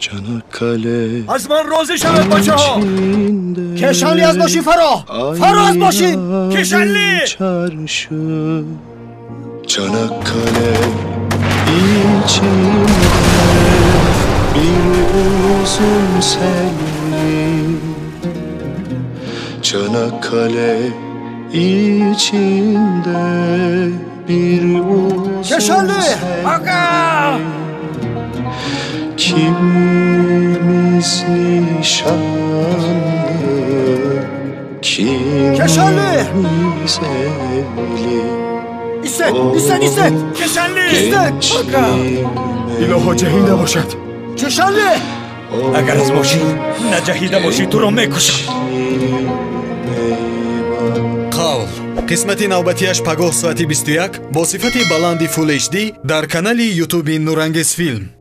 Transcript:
Çanakkale از من راضی شود بچه ها. içinde کشانی از باشی فرا از باشی کشنلی çarşı Çanakkale içinde bir uzun selvi Çanakkale içinde bir uzun کشانی آقا Kimimiz nişanlı, kimimiz evli ایستد ایستد ایستد کشنلی Gençliğime الهو جهیده باشد. کشانی اگر از باشی نه جهیده باشی تو رو میکشم. қавл қисмати навбатиаш пагоҳ соати 21 бо сифати баланди Full HD дар канали ютуби Нурангез филм.